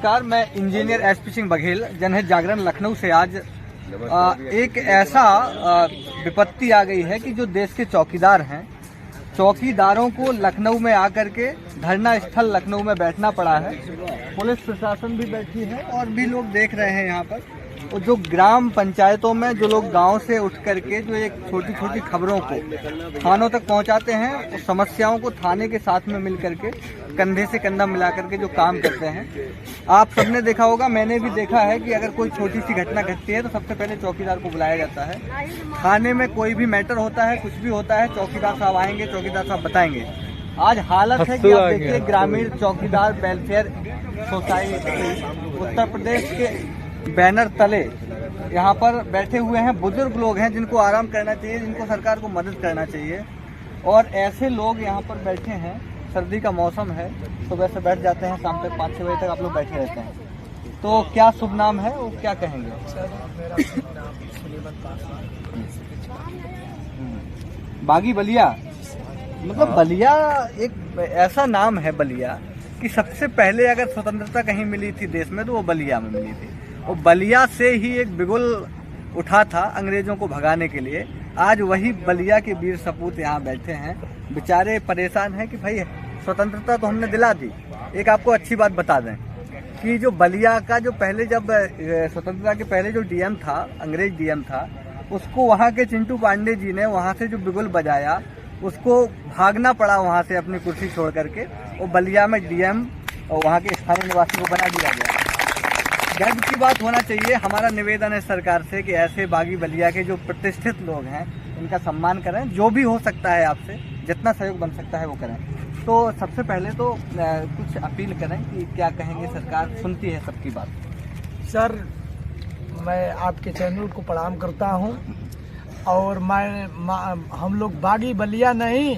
नमस्कार, मैं engineer SP Singh Baghel, जनहित जागरण लखनऊ से आज एक ऐसा विपत्ति आ गई है कि जो देश के चौकीदार हैं, चौकीदारों को लखनऊ में आकर के धरना स्थल लखनऊ में बैठना पड़ा है। पुलिस प्रशासन भी बैठी है और भी लोग देख रहे हैं यहाँ पर। और जो ग्राम पंचायतों में जो लोग गांव से उठ करके जो एक छोटी छोटी खबरों को थानों तक पहुंचाते हैं, उस समस्याओं को थाने के साथ में मिल करके कंधे से कंधा मिला करके जो काम करते हैं, आप सबने देखा होगा, मैंने भी देखा है कि अगर कोई छोटी सी घटना घटती है तो सबसे पहले चौकीदार को बुलाया जाता है। थाने में कोई भी मैटर होता है, कुछ भी होता है, चौकीदार साहब आएंगे, चौकीदार साहब बताएंगे। आज हालत है कि आप देखिए, ग्रामीण चौकीदार वेलफेयर सोसाइटी उत्तर प्रदेश के बैनर तले यहाँ पर बैठे हुए हैं। बुजुर्ग लोग हैं जिनको आराम करना चाहिए, जिनको सरकार को मदद करना चाहिए, और ऐसे लोग यहाँ पर बैठे हैं। सर्दी का मौसम है, सुबह से बैठ जाते हैं, शाम तक 5-6 बजे तक आप लोग बैठे रहते हैं। तो क्या शुभ नाम है, वो क्या कहेंगे? बागी बलिया, मतलब बलिया एक ऐसा नाम है बलिया कि सबसे पहले अगर स्वतंत्रता कहीं मिली थी देश में तो वो बलिया में मिली थी। और बलिया से ही एक बिगुल उठा था अंग्रेजों को भगाने के लिए। आज वही बलिया के वीर सपूत यहाँ बैठे हैं, बेचारे परेशान हैं कि भाई स्वतंत्रता तो हमने दिला दी। एक आपको अच्छी बात बता दें कि जो बलिया का जो पहले जब स्वतंत्रता के पहले जो डीएम था, अंग्रेज डीएम था, उसको वहाँ के चिंटू पांडे जी ने वहाँ से जो बिगुल बजाया, उसको भागना पड़ा वहाँ से अपनी कुर्सी छोड़ करके, और बलिया में डीएम और वहाँ के स्थानीय निवासी को बना दिया गया। गर्व की बात होना चाहिए। हमारा निवेदन है सरकार से कि ऐसे बागी बलिया के जो प्रतिष्ठित लोग हैं, इनका सम्मान करें। जो भी हो सकता है आपसे, जितना सहयोग बन सकता है वो करें। तो सबसे पहले तो कुछ अपील करें कि क्या कहेंगे, सरकार सुनती है सबकी बात। सर, मैं आपके चैनल को प्रणाम करता हूं, और हम लोग बागी बलिया नहीं,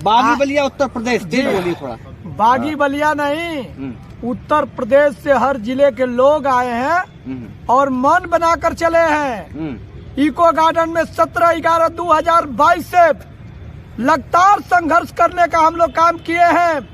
बागी बलिया उत्तर प्रदेश, बोलिए थोड़ा। बागी बलिया नहीं, उत्तर प्रदेश से हर जिले के लोग आए हैं और मन बनाकर चले हैं। इको गार्डन में 17/11/2022 से लगातार संघर्ष करने का हम लोग काम किए हैं,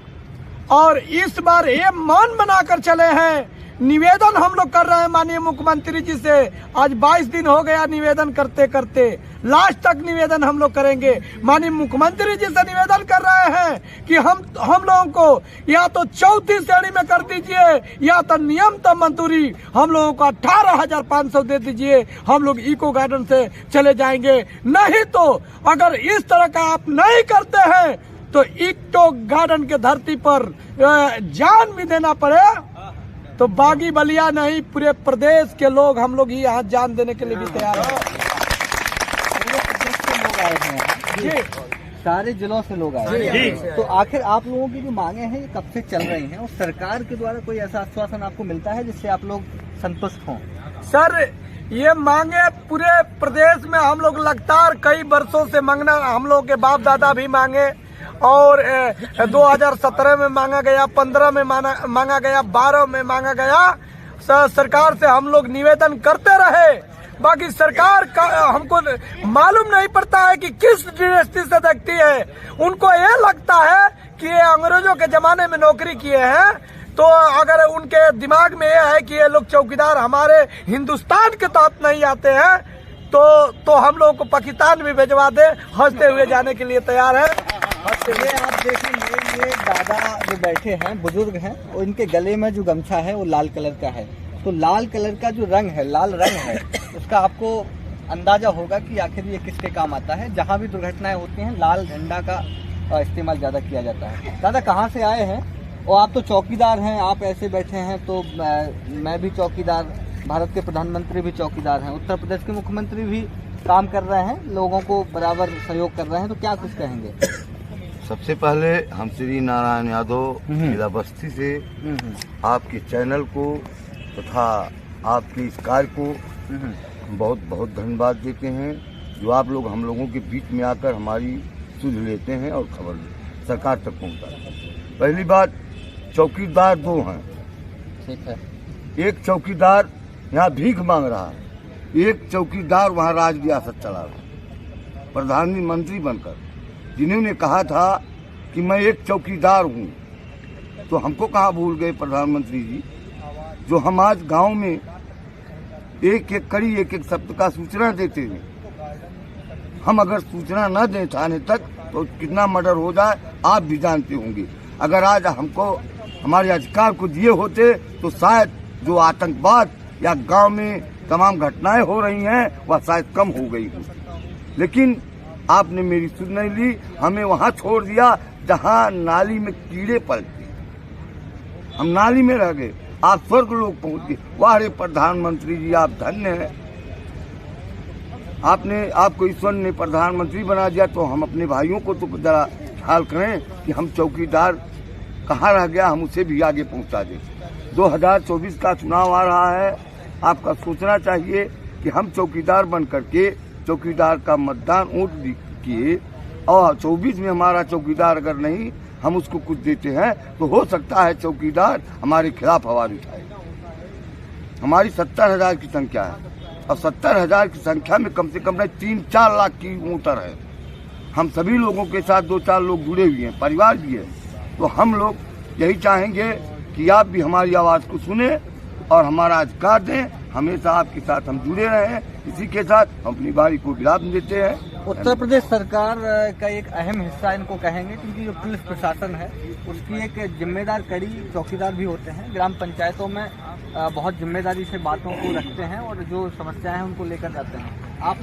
और इस बार ये मन बनाकर चले हैं। निवेदन हम लोग कर रहे हैं माननीय मुख्यमंत्री जी से। आज 22 दिन हो गया निवेदन करते करते, लास्ट तक निवेदन हम लोग करेंगे। माननीय मुख्यमंत्री जी से निवेदन कर रहे हैं कि हम लोगों को या तो 34 श्रेणी में कर दीजिए, या तो नियमतम मंजूरी हम लोगों को 18,500 दे दीजिए। हम लोग इको गार्डन से चले जाएंगे। नहीं तो अगर इस तरह का आप नहीं करते हैं तो इको गार्डन के धरती पर जान भी देना पड़े तो बागी बलिया नहीं, पूरे प्रदेश के लोग, हम लोग ही यहाँ जान देने के लिए भी तैयार हैं। लोग आए हैं, सारे जिलों से लोग आए हैं। तो आखिर आप लोगों की जो मांगे हैं ये कब से चल रही हैं, और सरकार के द्वारा कोई ऐसा आश्वासन आपको मिलता है जिससे आप लोग संतुष्ट हों? सर, ये मांगे पूरे प्रदेश में हम लोग लगातार कई वर्षों से मांगना, हम लोग के बाप दादा भी मांगे, और 2017 में मांगा गया, 15 में मांगा गया, 12 में मांगा गया। सरकार से हम लोग निवेदन करते रहे। बाकी सरकार का हमको मालूम नहीं पड़ता है कि किस दृष्टि से देखती है। उनको ये लगता है कि ये अंग्रेजों के जमाने में नौकरी किए हैं, तो अगर उनके दिमाग में ये है कि ये लोग चौकीदार हमारे हिंदुस्तान के तहत नहीं आते हैं, तो हम लोगों को पाकिस्तान भी भिजवा दे, हंसते हुए जाने के लिए तैयार है। ये आप देखेंगे, ये दादा जो बैठे हैं, बुजुर्ग हैं, और इनके गले में जो गमछा है वो लाल कलर का है। तो लाल कलर का जो रंग है, लाल रंग है, उसका आपको अंदाजा होगा कि आखिर ये किसके काम आता है। जहाँ भी दुर्घटनाएं होती हैं, लाल झंडा का इस्तेमाल ज्यादा किया जाता है। दादा कहाँ से आए हैं? और आप तो चौकीदार हैं, आप ऐसे बैठे हैं, तो मैं भी चौकीदार, भारत के प्रधानमंत्री भी चौकीदार हैं, उत्तर प्रदेश के मुख्यमंत्री भी काम कर रहे हैं, लोगों को बराबर सहयोग कर रहे हैं, तो क्या कुछ कहेंगे? सबसे पहले हम श्री नारायण यादव जिला बस्ती से आपके चैनल को तथा आपके इस कार्य को बहुत बहुत धन्यवाद देते हैं, जो आप लोग हम लोगों के बीच में आकर हमारी सुध लेते हैं और खबर सरकार तक पहुंचाते हैं। पहली बात, चौकीदार 2 हैं। ठीक है। एक चौकीदार यहाँ भीख मांग रहा है, एक चौकीदार वहाँ राज रियासत चला रहा है प्रधानमंत्री बनकर, जिन्होंने कहा था कि मैं एक चौकीदार हूँ। तो हमको कहाँ भूल गए प्रधानमंत्री जी? जो हम आज गांव में एक एक कड़ी एक एक शब्द का सूचना देते हैं, हम अगर सूचना न दें थाने तक तो कितना मर्डर हो जाए आप भी जानते होंगे। अगर आज हमको हमारे अधिकार को दिए होते तो शायद जो आतंकवाद या गांव में तमाम घटनाएं हो रही हैं वह शायद कम हो गई हो। लेकिन आपने मेरी सुन नहीं ली, हमें वहां छोड़ दिया जहां नाली में कीड़े पलते, हम नाली में रह गए, आप स्वर्ग लोग पहुंच गए। वाह रे प्रधानमंत्री जी, आप धन्य हैं, आपको ईश्वर ने प्रधानमंत्री बना दिया। तो हम अपने भाइयों को तो जरा ख्याल करें कि हम चौकीदार कहाँ रह गया, हम उसे भी आगे पहुंचा दें। 2024 का चुनाव आ रहा है, आपका सोचना चाहिए कि हम चौकीदार बन करके चौकीदार का मतदान वोट किए और 24 में हमारा चौकीदार अगर नहीं हम उसको कुछ देते हैं तो हो सकता है चौकीदार हमारे खिलाफ आवाज उठाए। हमारी 70,000 की संख्या है और 70,000 की संख्या में कम से कम 3-4 लाख की वोटर है। हम सभी लोगों के साथ 2-4 लोग जुड़े हुए हैं, परिवार भी है। तो हम लोग यही चाहेंगे कि आप भी हमारी आवाज को सुने और हमारा अधिकार दें। हमेशा आपके साथ हम जुड़े रहे हैं, इसी के साथ हम अपनी बारी को विराम देते हैं। उत्तर प्रदेश सरकार का एक अहम हिस्सा इनको कहेंगे, क्योंकि जो पुलिस प्रशासन है उसकी एक जिम्मेदार कड़ी चौकीदार भी होते हैं। ग्राम पंचायतों में बहुत जिम्मेदारी से बातों को रखते हैं और जो समस्याएं हैं उनको लेकर जाते हैं।